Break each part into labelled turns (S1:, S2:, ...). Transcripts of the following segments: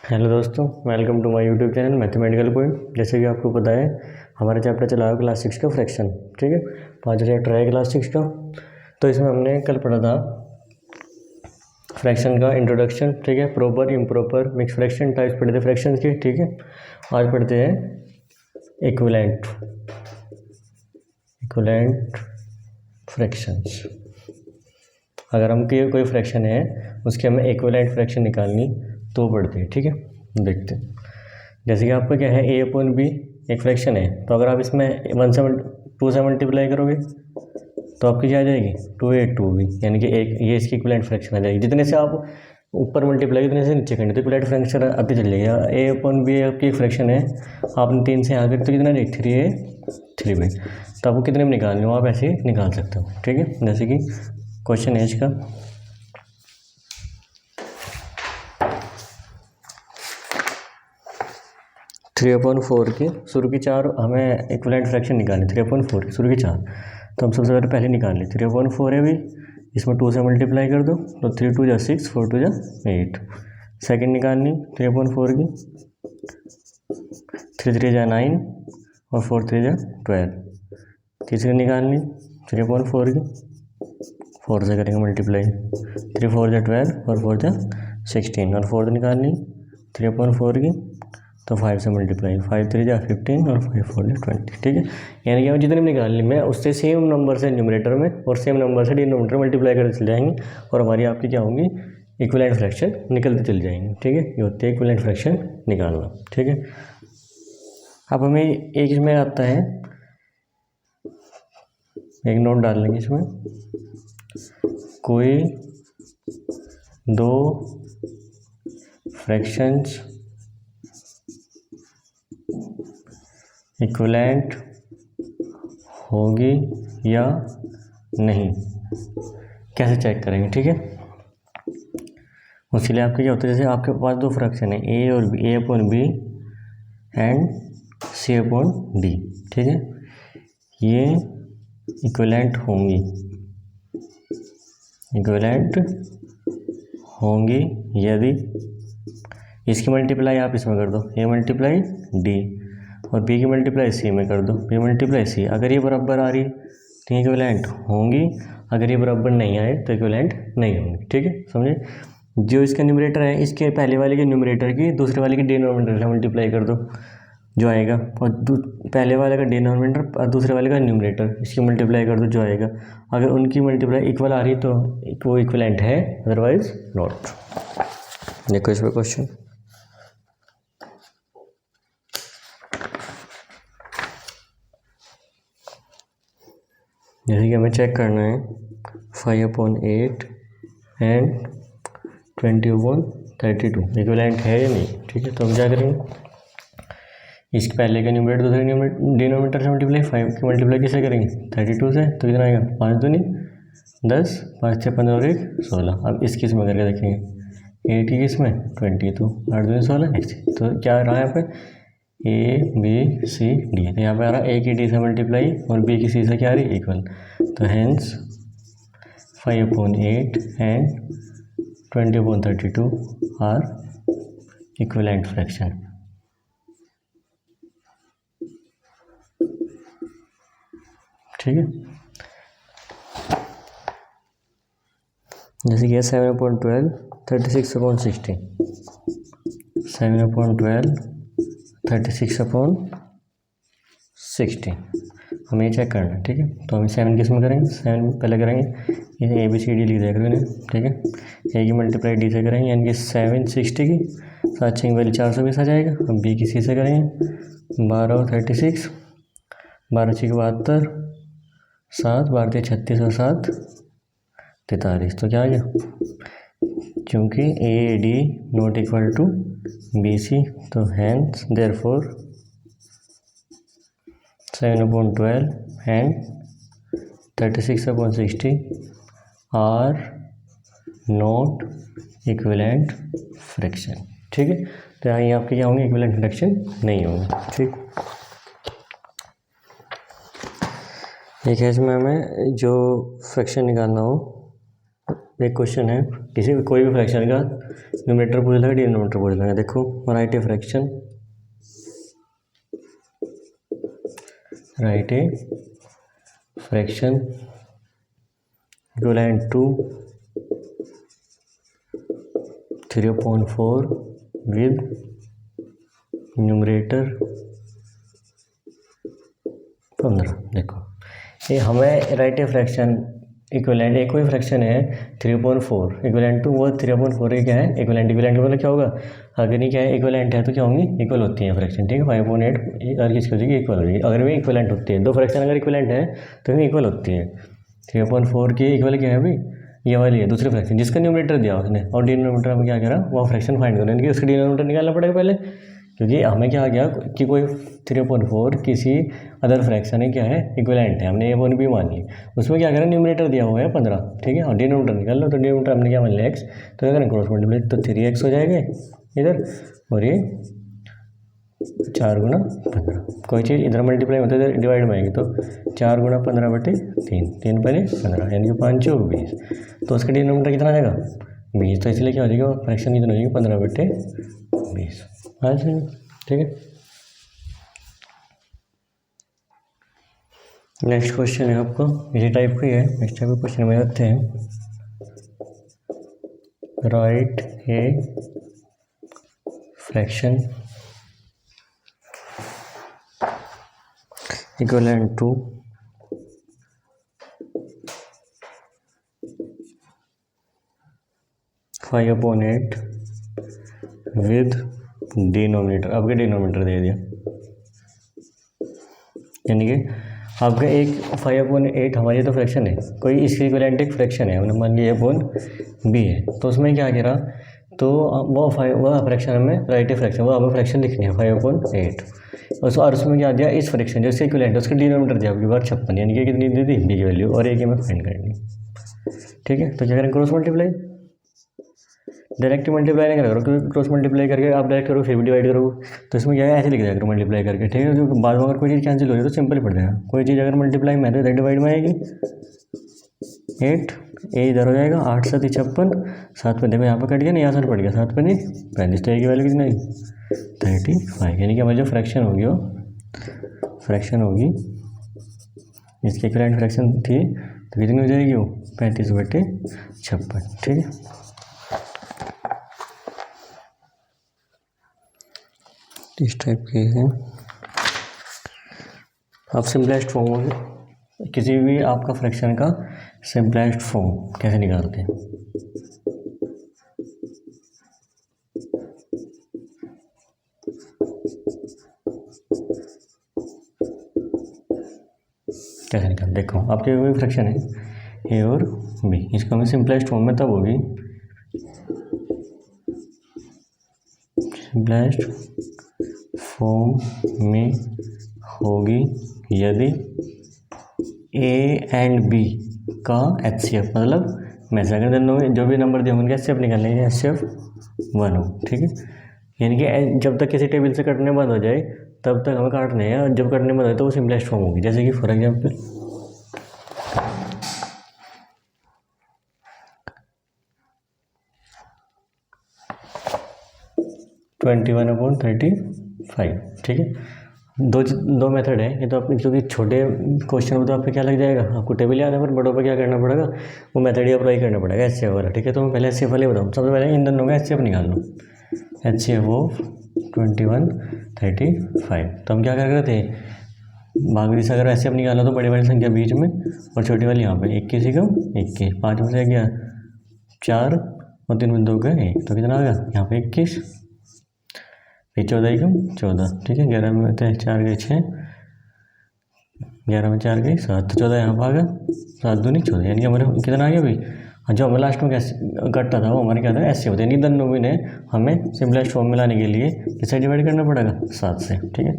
S1: Hello दोस्तों, welcome to my YouTube channel Mathematical Point. जैसे कि आपको पता है हमारा चैप्टर चला है क्लास 6 का फ्रैक्शन। ठीक है, 5 चैप्टर है क्लास 6 का। तो इसमें हमने कल पढ़ा था फ्रैक्शन का इंट्रोडक्शन। ठीक है, proper improper mix fraction types पढ़े थे फ्रैक्शन के। ठीक है, आज पढ़ते हैं इक्विवेलेंट फ्रैक्शंस। अगर हम कोई फ्रैक्शन है उसके हमें इक्विवेलेंट फ्रैक्शन निकालनी तो पढ़ते हैं। ठीक है, देखते हैं। जैसे कि आपका क्या है, a अपॉन बी एक फ्रैक्शन है, तो अगर आप इसमें 2 से मल्टीप्लाई करोगे तो आपकी क्या आ जाएगी 2a 2b, यानी कि एक ये इसकी इक्विवेलेंट फ्रैक्शन आ जाएगी। जितने से आप ऊपर मल्टीप्लाई उतने से नीचे करनी तो इक्विवेलेंट फ्रैक्शन आती चल जाएगी। a अपॉन बी आपकी एक फ्रैक्शन है, आपने 3 से आगे तो कितना नहीं 3a 3b, तो आपको कितने में निकालनी हो आप ऐसे ही निकाल सकते हो। ठीक है, जैसे कि क्वेश्चन है इसका 3/4 की शुरू की 4 हमें इक्विवेलेंट फ्रैक्शन निकालनी। 3/4 शुरू की 4 तो हम सबसे पहले निकाल लें। 3/4 है भी, इसमें 2 से मल्टीप्लाई कर दो तो 3 2 जा 6, 4 2 जा 8। सेकेंड निकालनी 3/4 की, 3 3 जा 9 और 4 3 जा 12। तीसरी निकालनी 3/4 की, 4 से करेंगे मल्टीप्लाई, 3 4 जा 12 और 4 जा 16। और फोर्थ निकालनी 3/4 की, तो 5 से मल्टीप्लाई, 5 3 जा 15 और 5 4 जा 20। ठीक है, यानी कि हम जितने भी निकाल ली मैं उससे सेम नंबर से न्यूमरेटर में और सेम नंबर से डिनोमिनेटर मल्टीप्लाई करते चले जाएंगे और हमारी आपकी क्या होंगी इक्विवेलेंट फ्रैक्शन निकलते चले जाएंगे। ठीक है, ये होती है इक्विवेलेंट फ्रैक्शन निकालना। ठीक है, अब हमें एक इसमें आता है, एक नोट डाल लेंगे इसमें, कोई दो फ्रैक्शंस इक्विवेलेंट होगी या नहीं, कैसे चेक करेंगे। ठीक है, उसके लिए आपके क्या होता है, जैसे आपके पास 2 फ्रैक्शन है ए और B, A upon B and C upon D. ठीक है, ये इक्विवेलेंट होंगी यदि इसकी मल्टीप्लाई आप इसमें कर दो, ए मल्टीप्लाई डी, और बी की मल्टीप्लाई सी में कर दो, बी मल्टीप्लाई सी। अगर ये बराबर आ रही तो इक्विवेलेंट होंगी, अगर ये बराबर नहीं आए तो इक्विवेलेंट नहीं होंगी। ठीक है, समझे। जो इसका न्यूमरेटर है इसके पहले वाले के न्यूमरेटर की दूसरे वाले के डिनोमिनेटर से मल्टीप्लाई कर दो जो आएगा, और पहले वाले का डिनोमिनेटर और दूसरे वाले का न्यूमरेटर इसकी मल्टीप्लाई कर दो जो आएगा। अगर उनकी मल्टीप्लाई इक्वल आ रही तो वो इक्विवेलेंट है, अदरवाइज नॉट। देखो इस पर क्वेश्चन, जैसे कि हमें चेक करना है 5/8 एंड 20/32 इक्विवेलेंट है या नहीं। ठीक है, तो हम क्या करेंगे, इसके पहले का न्यूमरेटर दूसरे डिनोमिनेटर से मल्टीप्लाई, 5 की मल्टीप्लाई किससे करेंगे 32 से, तो कितना आएगा 5 दूनी 10, 5 6 15 और 1 16। अब इस किस में करके देखेंगे 8 की किस में 20, तो 8 दूनी 16 ऐसे। तो क्या आ रहा है यहाँ पे ए बी सी डी, तो यहाँ पे आ रहा है ए की डी से मल्टीप्लाई और बी की सी से क्या आ रही है इक्वल, तो hence 5/8 and 20/32 are equivalent fraction. ठीक है, जैसे कि 7/12 36/16, 7/12 36/16 हमें चेक करना है। ठीक है, तो हम 7 किस में करेंगे, 7 पहले करेंगे ये ए बी सी डी लिख दिया करेंगे। ठीक है, ए की मल्टीप्लाई डी से करेंगे, यानी कि 760 की 7 6 वैल्यू 420 आ जाएगा। हम बी की सी से करेंगे 12 और 36, 12 6 72, 7 12 36 और 7 43, तो क्या आ गया, क्योंकि A D not equal to B C, तो hence therefore 7/12 and 36/60 are not equivalent fraction. ठीक है, तो यहाँ ये आपके क्या होंगे इक्विवेलेंट फ्रैक्शन नहीं होंगे। ठीक, एक है इसमें हमें जो फ्रैक्शन निकालना हो एक क्वेश्चन है, किसी कोई भी फ्रैक्शन का न्यूमरेटर पूछ लेगा, डिनोमिनेटर पूछ लेगा। देखो write a fraction, write a fraction equivalent to 3/4 with numerator 15। देखो ये हमें राइट ए फ्रैक्शन इक्विवेलेंट, एक कोई फ्रैक्शन है 3/4 इक्विवेलेंट टू, वो 3/4 क्या है इक्विवेलेंट। इक्विवेलेंट मतलब क्या होगा, अगर ये क्या है इक्विवेलेंट है तो क्या होंगी, इक्वल होती है फ्रैक्शन, ठीक है। 5/8 और किसकी हो जाएगी, इक्वल हो जाएगी। अगर भी इक्विवेलेंट होती है, दो फ्रैक्शन अगर इक्विवेलेंट है तो भी इक्वल होती है। 3/4 की इक्वल क्या है अभी, ये वाली है दूसरी फ्रैक्शन जिसका न्यूमरेटर दिया उसने, और डिनोमिनेटर में क्या करा, वो फ्रैक्शन फाइंड करना है, उसका डिनोमिनेटर निकालना पड़ेगा पहले, क्योंकि हमें क्या आ गया कि कोई 3/4 किसी अदर फ्रैक्शन है क्या है इक्विवेलेंट है, हमने ए वन भी मान ली। उसमें क्या करें, न्यूमरेटर दिया हुआ है 15, ठीक है, और डिनोमिनेटर निकाल लो। तो डिनोमिनेटर हमने क्या मान लिया x, तो क्या करें क्रॉस मल्टीप्लाई, तो 3x हो जाएगा इधर, और ये 4 गुना 15। कोई चीज़ इधर मल्टीप्लाई होता है इधर डिवाइड में आएगी, तो 4 गुना 15/3, 3 पहले 15, यानी कि 5 चौक 20। तो उसका डिनोमिनेटर कितना आ जाएगा 20, तो इसलिए क्या हो जाएगा फ्रैक्शन कितना हो जाएगी 15/20। हाँ जी, ठीक है। नेक्स्ट क्वेश्चन है आपको इसी टाइप का ही है, नेक्स्ट टाइप का क्वेश्चन में आते हैं। Write a fraction equivalent to 5/8 with denominator. आपके डिनोमिनेटर दे दिया, यानी कि आपका एक 5/8 हमारी तो फ्रैक्शन है, कोई इसके इक्विवेलेंट एक फ्रैक्शन है, हमने मान लिया A/B है, तो उसमें क्या करा, तो वो फ्रैक्शन हमें राइट ए फ्रैक्शन, वो हमें फ्रैक्शन लिखनी है 5/8, और उसमें क्या दिया इस फ्रैक्शन जैसे इक्विवेलेंट, उसका डिनोमिनेटर दिया आपकी बार 56, यानी कि कितनी दे दी B की वैल्यू, और A की हमें फाइंड करनी, ठीक है। तो क्या करें क्रॉस मल्टीप्लाई, डायरेक्ट मल्टीप्लाई नहीं करोगे, क्योंकि क्रॉस मल्टीप्लाई करके आप डायरेक्ट करोगे फिर भी डिवाइड करोगे, तो इसमें क्या है ऐसे लिख दिया करो मल्टीप्लाई करके, ठीक है। क्योंकि बाद में अगर कोई चीज़ कैंसिल हो जाए तो सिंपल पड़ जाएगा। कोई चीज़ अगर मल्टीप्लाई में है तो इधर डिवाइड में आएगी, 8 ए इधर हो जाएगा, 8 7 56, 7 पे देखो यहाँ पर कट गया नहीं, यहाँ से पड़ गया, 7 पे नहीं 35, तो ए की वैल्यू कितनी आई 35, यानी कि हमारी जो फ्रैक्शन होगी वो फ्रैक्शन होगी इसकी इक्विवेलेंट फ्रैक्शन थी, तो कितनी हो जाएगी वो 35/56, ठीक है। इस टाइप के हैं। आप सिंपलेस्ट फॉर्म किसी भी आपका फ्रैक्शन का सिंपलेस्ट फॉर्म कैसे निकालते हैं, कैसे निकालते, देखो आपके कोई फ्रैक्शन है ए और बी, इसका हमें सिंपलेस्ट फॉर्म में तब होगी, सिंपलेस्ट फॉर्म में होगी यदि ए एंड बी का HCF, मतलब मैं से अगर दोनों जो भी नंबर दिए होंगे HCF निकाल लेंगे, HCF 1 हो, ठीक है। यानी कि जब तक किसी टेबल से कटने बंद हो जाए तब तक हमें काटने हैं, और जब कटने बंद हो तो वो सिंपलेस्ट फॉर्म होगी। जैसे कि फॉर एग्जाम्पल 21/35, ठीक है। दो मेथड है ये, तो आप क्योंकि छोटे क्वेश्चन में तो आपको क्या लग जाएगा, आपको टेबल याद है, पर बड़ों पर क्या करना पड़ेगा, वो मेथड ही अप्लाई करना पड़ेगा HCF वाला, ठीक है। तो मैं पहले HCF वाले बताऊँ, सबसे पहले इन दोनों का HCF निकाल लो, HCF ऑफ 21/35। तो हम क्या कर रहे थे, भागरी से अगर HCF निकाला तो बड़ी वाली संख्या बीच में और छोटी वाली यहाँ पे, 21 ही कम 21, 5 में से गया 4 और 3 में 2 गए 1, तो कितना आ गया यहाँ पे 21, फिर 14 ही कम 14, ठीक है। 11 में 4 गए 6, 11 में 4 गए 7, तो 14 यहाँ पर आ गया, 7 दूनी 14, यानी कि हमारे कितना आ गया भाई, जो हमें लास्ट में कटता था वो हमारे क्या था ऐसे होते हैं। यानी दोनों ने हमें सिंपलेस्ट फॉर्म में लाने के लिए किससे डिवाइड करना पड़ेगा 7 से, ठीक है।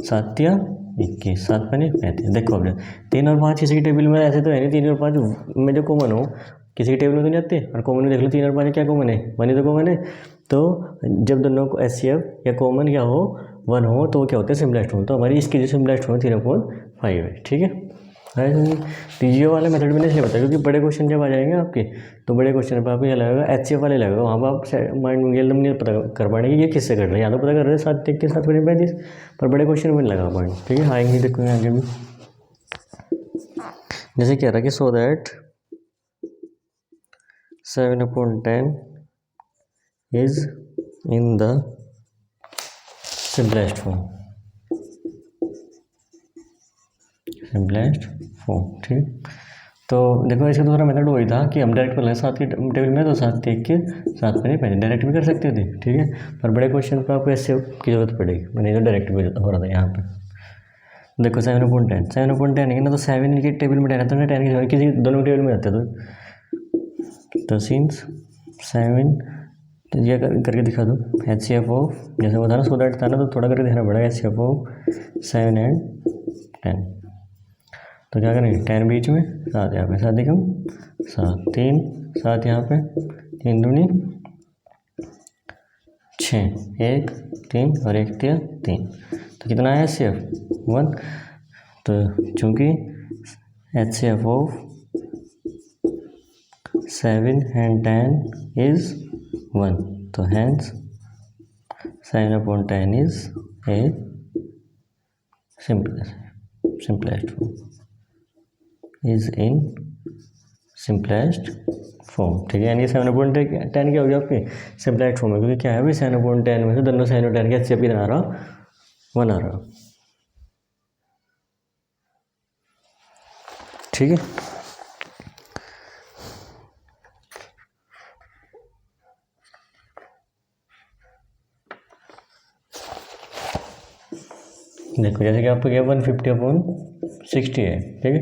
S1: 7 या 21, 7 पे नहीं 35। देखो अब 3 और 5 किसी की टेबल में ऐसे तो है नहीं, 3 और 5 में जो कॉमन हो किसी की टेबल में तो नहीं आते, और कॉमन में देख लो 3 और 5 क्या कॉमन है, 1 ही तो कॉमन है। तो जब दोनों को HCF या कॉमन क्या हो 1 हो तो क्या होता है सिंपलेस्ट फॉर्म, तो हमारी इसकी जो सिंपलेस्ट फॉर्म 3/5 है, ठीक है। टीजीओ वाले मेथड में नहीं इसलिए बताया क्योंकि बड़े क्वेश्चन जब आ जाएंगे आपके, तो बड़े क्वेश्चन पर आपको ये लगेगा एचसीएफ वाले लगेगा, वहाँ पर आप माइंड में एकदम नहीं पता कर पाएंगे कि ये किससे कर रहे हैं, या तो पता कर रहे हैं 7 के 7 पर बड़े क्वेश्चन में लगा पाएंगे। ठीक है, आएंगे देखो आगे भी जैसे कह रहा है कि so that 7/10 is in the simplest form, ठीक। तो देखो इसका दूसरा मेथड वही था कि हम डायरेक्ट कर 7 की टेबल में, तो 7 के 7 पर नहीं पहले डायरेक्ट भी कर सकते थे। ठीक है, पर बड़े क्वेश्चन पर आपको ऐसे की जरूरत पड़ेगी, मैंने तो डायरेक्ट भी हो रहा था यहाँ पे। देखो 7/10 है ना, तो 7 की टेबल में 10 है तो 10 की जगह किसी दोनों टेबल में रहते तो सिंस 7 तो ये करके दिखा दो HCF ऑफ, जैसे बता ना सो दैट था ना, तो थोड़ा करके देखना पड़ेगा HCF ऑफ 7 and 10। तो क्या करेंगे 10 बीच में, 7 यहाँ पे, 7 कम 7, 3 7 यहाँ पे, 3 दूनी 6, 1 3 और 1 3, तो कितना है HCF 1। तो चूँकि HCF ऑफ 7 and 10 is 1, तो hence 7/10 is a simplest form, is in simplest form। ठीक है, यानी 7/10 क्या हो गया आपके सिंपलेस्ट फॉर्म है, क्योंकि क्या है भाई 7/10 में से दोनों 7/10 के HCF कितना आ रहा 1 आ रहा। ठीक है, देखो जैसे कि आपको क्या 150/60 है। ठीक है,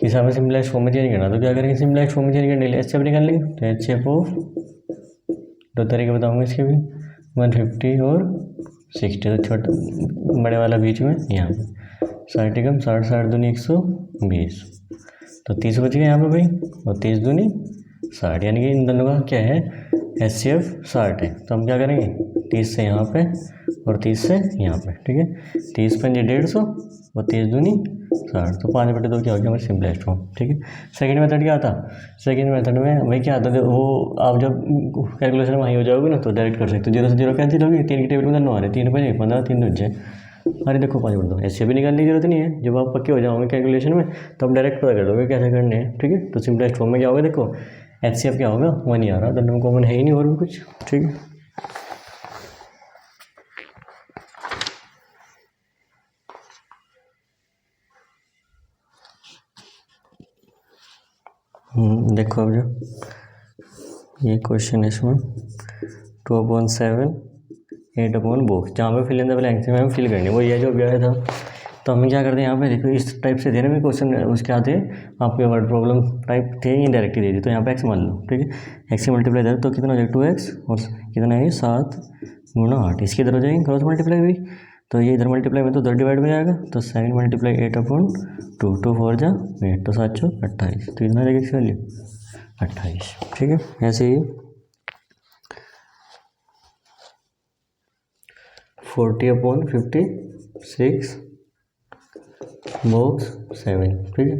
S1: हिसाब से सिंपलेस्ट फॉर्म में चेंज करना, तो क्या करेंगे सिंपलेस्ट फॉर्म में चेंज करने के लिए HCF निकाल लेंगे। तो HCF ऑफ 2 तरीके बताऊंगा इसके भी, 150 और 60, तो छोटा बड़े वाला बीच में यहाँ पे 60 कम 60, 60 दूनी 120, तो 30 बच गया यहाँ पे भाई, और 30 दूनी 60, यानी कि इन दोनों का क्या है HCF 60 है। तो हम क्या करेंगे 30 से यहाँ पे और 30 से यहाँ पे। ठीक है, 30 पंजे 150 और 30 दूनी 60, तो 5/2 क्या हो गया हमारे सिंपलेस्ट फॉर्म। ठीक है, सेकंड मेथड क्या था, सेकंड मेथड में वही क्या आता था, वो आप जब कैलकुलेशन वहीं हो जाओगे ना तो डायरेक्ट कर सकते हो, 0 से 0 कैंसिल होगी, 3 की टेबल में दोनों आ रहे, 3 5 15, 3 2 6, अरे देखो 5/2 ऐसे भी निकालने की जरूरत नहीं है। जब आप पक्के हो जाओगे कैलकुलेशन में तो आप डायरेक्ट पता कर दोगे कैसे करने हैं। ठीक है, तो सिंपलेस्ट फॉर्म में क्या होगा, देखो HCF क्या होगा 1 ही आ रहा, दोनों कॉमन है ही नहीं और भी कुछ। ठीक है, देखो अब जो ये क्वेश्चन है इसमें 2/7 8/बॉक्स, जहाँ पे फिल इन द ब्लैंक्स में हमें फिल करनी वो ये जो भी आया था। तो हमें क्या करते हैं यहाँ पे देखो इस टाइप से देने में क्वेश्चन, उसके आते आपके वर्ड प्रॉब्लम टाइप थे इनडायरेक्टली दे दी, तो यहाँ पे x मान लो। ठीक है, x से मल्टीप्लाई दे तो कितना हो जाएगा 2x, और कितना है 7 × 8, इसके इधर हो जाएगी क्रॉस मल्टीप्लाई हुई, तो ये इधर मल्टीप्लाई में तो 10 डिवाइड में जाएगा, तो 7 × 8/2, 2 4 जा 8, तो 7 4 28, तो इतना देगा इसकी वैल्यू 28। ठीक है, ऐसे ही 40/56 बॉक्स 7। ठीक है,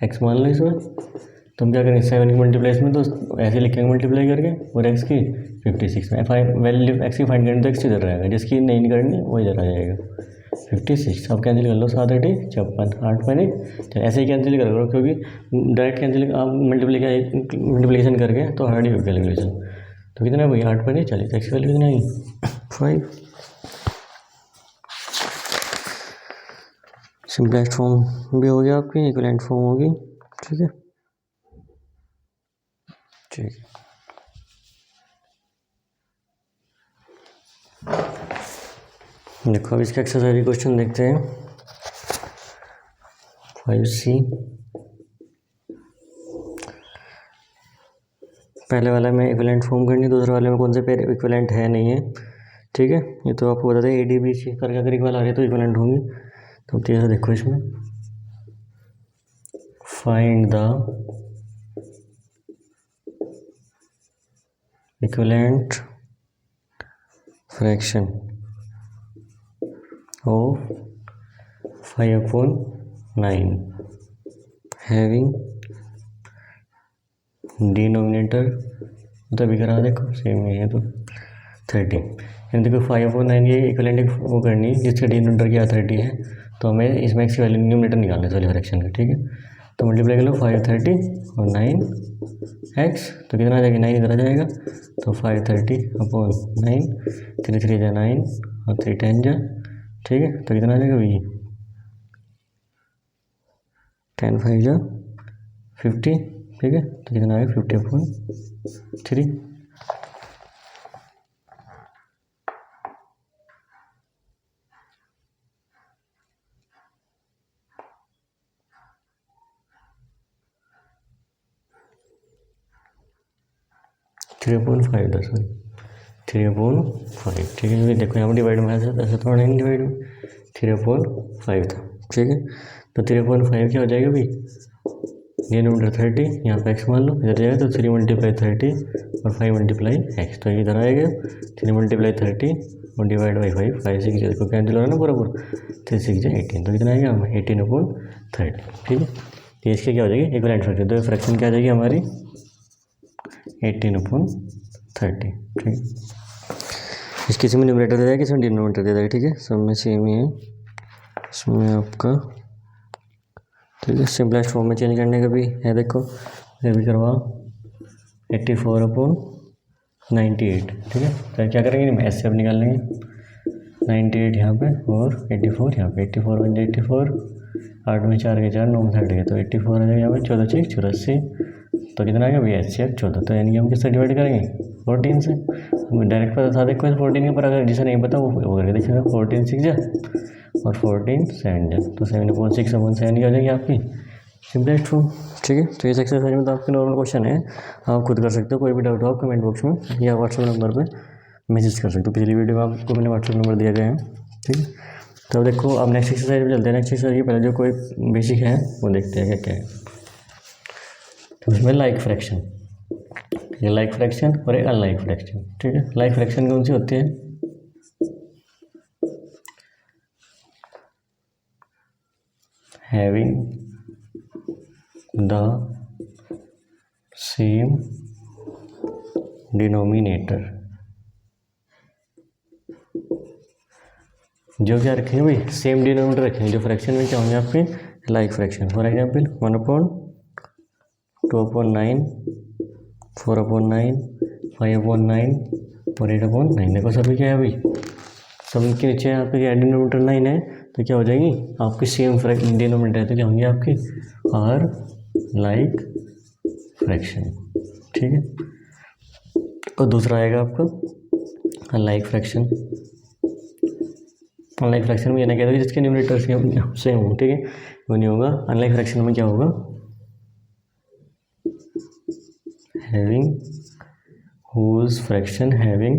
S1: x मान लो इसमें, तो हम क्या करेंगे 7 की मल्टीप्लाई इसमें तो ऐसे लिखेंगे मल्टीप्लाई करके, और x की 56 में वैल्यू x की फाइंड करनी तो x इधर रहेगा, जिसकी नहीं करनी वो इधर आ जाएगा 56। अब कैंसिल कर लो, 7 8 56, 8 5 चलो ऐसे ही कैंसिल कर लो, क्योंकि डायरेक्ट कैंसिल आप मल्टीप्लिकेशन करके तो हार्ड ही हो कैलकुलेशन। तो कितना भाई 8 5 40, एक्स वैल्यू कितना आई 5। सिंपलेस्ट फॉर्म भी हो गया आपकी, इक्विवेलेंट फॉर्म होगी। ठीक है, ठीक है, देखो अब इसका एक्सरसाइज क्वेश्चन देखते हैं 5C। पहले वाला में इक्विवेलेंट फॉर्म करनी, दूसरे वाले में कौन से पेयर इक्विवेलेंट है नहीं है। ठीक है, ये तो आपको बता दें ADBC करके अगर इक्वल आ रही है तो इक्विवेलेंट होंगी। तो जैसे देखो इसमें find the equivalent fraction of 5/9 having denominator तभी करा, देखो सेम ही है तो 30। यानी देखो 5/9 ये इक्विवेलेंट वो करनी है जिसका डिनोमिनेटर क्या 30 है, तो हमें इसमें एक्स की वैल्यू न्यूमरेटर निकालना है वाले फ्रैक्शन का, ठीक है। तो मल्टीप्लाई कर लो 530 और 9x, तो कितना आ जाएगा 9 इधर आ जाएगा, तो 530/9, 3 3 जा 9 और 3 10 जा, ठीक है। तो कितना आ जाएगा भैया 10 5 जा 50, ठीक है। तो कितना आएगा 50/3। थ्री अपॉन 5 था, सॉरी 3/5, ठीक है। क्योंकि देखो यहाँ पर डिवाइड में ऐसा थोड़ा नहीं डिवाइड में 3/5 था, ठीक है। तो 3/5 क्या हो जाएगा भाई, डिनोमिनेटर 30, यहाँ पे x मान लो, इधर जाएगा तो 3 × 30 और 5 × x, तो इधर आएगा 3 × 30 और डिवाइड बाई 5, 5 6 देखो कैंसिल हो रहा है ना पूरा, 3 6 18, तो कितना आएगा 18/30, ठीक है। तो इसके क्या हो जाएगी इक्विवेलेंट फ्रैक्शन, तो फ्रैक्शन क्या आ जाएगी हमारी 18/30, ठीक। इसके इसमें न्यूमरेटर दे जाएगा, इसमें डिनोमिनेटर दे जाएगा, ठीक है। सब में सेम ही है इसमें आपका, ठीक है। सिंपलेस्ट फॉर्म में चेंज करने का भी है, देखो ये भी करवाओ 84/98, ठीक है। तो क्या करेंगे एस से अब निकाल लेंगे 98 यहाँ पे और 84 यहाँ पे, 84 × 84, 8 में 4 के 4 9 में 60 के, तो 84 आ जाएगा यहाँ पे, 14 6 84, तो कितना आएगा भैया 14, तो यानी कि हम किससे डिवाइड करेंगे 14 से। हमें डायरेक्ट पता था देखो 14 के, पर अगर जिसे नहीं पता वो करके देखेगा 14 6 जा और 14 7 जा, तो 7/6/7 की हो जाएगी आपकी सिंपलेस्ट फॉर्म, ठीक है। तो इस एक्सरसाइज में तो आपके नॉर्मल क्वेश्चन है, आप खुद कर सकते हो। कोई भी डाउट हो आप कमेंट बॉक्स में या व्हाट्सएप नंबर पे मैसेज कर सकते हो। पिछली वीडियो में आपको मैंने व्हाट्सएप नंबर दिया गया है, ठीक है। तो देखो अब नेक्स्ट एक्सरसाइज में चलते हैं। नेक्स्ट एक्सरसाइज के पहले जो कोई बेसिक है वो देखते हैं क्या क्या है। तो उसमें लाइक फ्रैक्शन, ये लाइक फ्रैक्शन और एक अनलाइक फ्रैक्शन, ठीक है। लाइक फ्रैक्शन कौन सी होती है, हैविंग द सेम डिनोमिनेटर, जो क्या रखेंगे भाई सेम डिनोमिनेटर रखेंगे, जो फ्रैक्शन में क्या होंगे आपके लाइक फ्रैक्शन। फॉर एग्जाम्पल 1/2/9, 4/9, 5/9 और 8/9, देखो सभी क्या है भाई, सबके नीचे यहाँ पे क्या डिनोमिनेटर 9 है, तो क्या हो जाएगी आपकी सेम डिनोमिनेटर है, तो क्या होंगे आपकी आर लाइक फ्रैक्शन, ठीक है। और दूसरा आएगा आपका अनलाइक फ्रैक्शन। अनलाइक फ्रैक्शन में ये ना कहते हैं जिसके न्यूमरेटर सेम हो, ठीक है, वो नहीं होगा। अनलाइक फ्रैक्शन में क्या होगा, having whose fraction having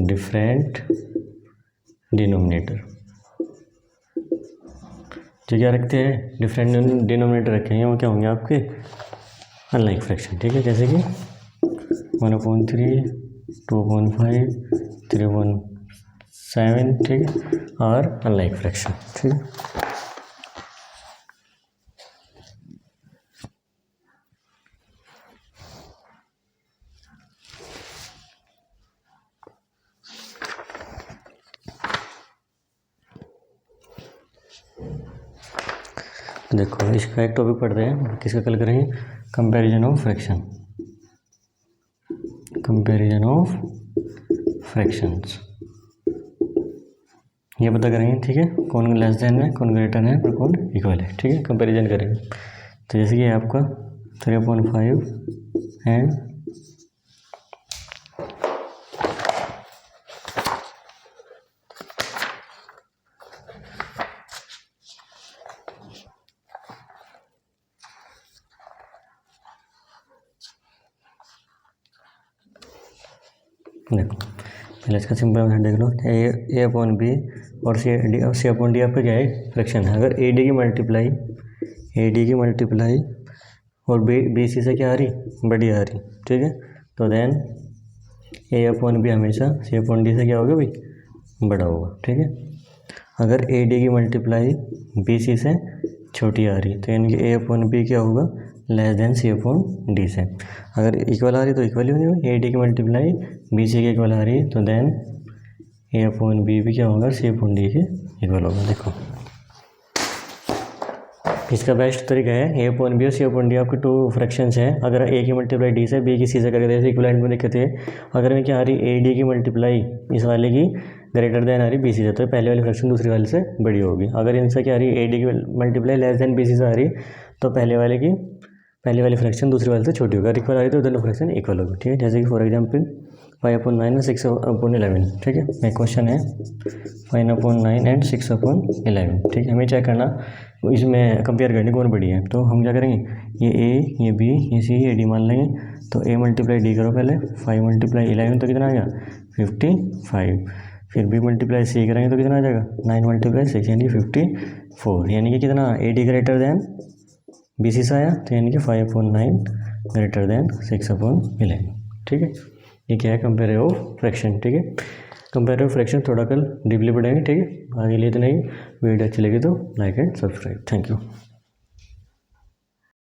S1: different denominator, जो क्या रखते हैं डिफरेंट डिनोमिनेटर रखेंगे, वो क्या होंगे आपके अनलाइक फ्रैक्शन, ठीक है। जैसे कि 1/3, 2/5, 3/7, ठीक है, और अनलाइक फ्रैक्शन, ठीक है। देखो इसका एक टॉपिक पढ़ रहे हैं, किसका कल करेंगे, comparison of fraction, comparison of fractions, ये पता करेंगे, ठीक है। कौन लेस देन है, कौन ग्रेटर है और कौन इक्वल है, ठीक है, कंपैरिजन करेंगे। तो जैसे कि आपका 3/5 एंड देखो पहले इसका सिंपल मेथड देख लो, a/b और c/d आपका क्या है फ्रैक्शन है। अगर AD की मल्टीप्लाई और BC से क्या आ रही बड़ी आ रही, ठीक है, तो देन a/b हमेशा c/d से क्या होगा भाई बड़ा होगा, ठीक है। अगर AD की मल्टीप्लाई BC से छोटी आ रही, तो यानी कि ए अपॉन बी क्या होगा, लेस देन सी अपॉन डी से। अगर इक्वल आ रही तो इक्वल ही होनी होगी, ए डी की मल्टीप्लाई बी सी के इक्वल आ रही है, तो देन ए अपॉन बी भी क्या होगा, सी अपॉन डी के इक्वल होगा। देखो इसका बेस्ट तरीका है, ए अपॉन बी और सी अपॉन डी आपके टू फ्रैक्शंस हैं। अगर ए की मल्टीप्लाई डी से, बी की सी से करके जैसे इक्वलेंट में दिक्कत है। अगर मैं क्या आ रही, ए डी की मल्टीप्लाई इस वाले की ग्रेटर देन आ रही बी सी से, तो पहले वाली फ्रैक्शन दूसरी वाले से बड़ी होगी। अगर इनसे क्या आ रही, ए डी की multiply less than B C से आ रही, तो पहले वाली फ्रैक्शन दूसरी वाले से छोटी होगी। अगर इक्वल आ रही तो दोनों फ्रैक्शन इक्वल होगी। ठीक है, जैसे कि फॉर एग्जाम्पल 5/9 और 6/11। ठीक है, एक क्वेश्चन है 5/9 एंड 6/11। ठीक है, हमें चेक करना, इसमें कंपेयर करनी कौन बड़ी है। तो हम क्या करेंगे, ये ए, ये बी, ये सी, ये डी मान लेंगे। तो ए मल्टीप्लाई डी करो पहले, 5/11 तो कितना आ गया 55। फिर बी मल्टीप्लाई सी करेंगे तो कितना आ जाएगा 9/6 यानी 54। यानी कि कितना, A D greater than B C से आया, तो यानी कि 5/9 ग्रेटर देन 6/11। ठीक है, ये क्या है, कंपेरेटिव फ्रैक्शन। ठीक है, कंपेरेटिव फ्रैक्शन थोड़ा कल डीपली पढ़ेंगे। ठीक है, आगे लिए इतना ही। वीडियो अच्छी लगी तो like and subscribe. Thank you.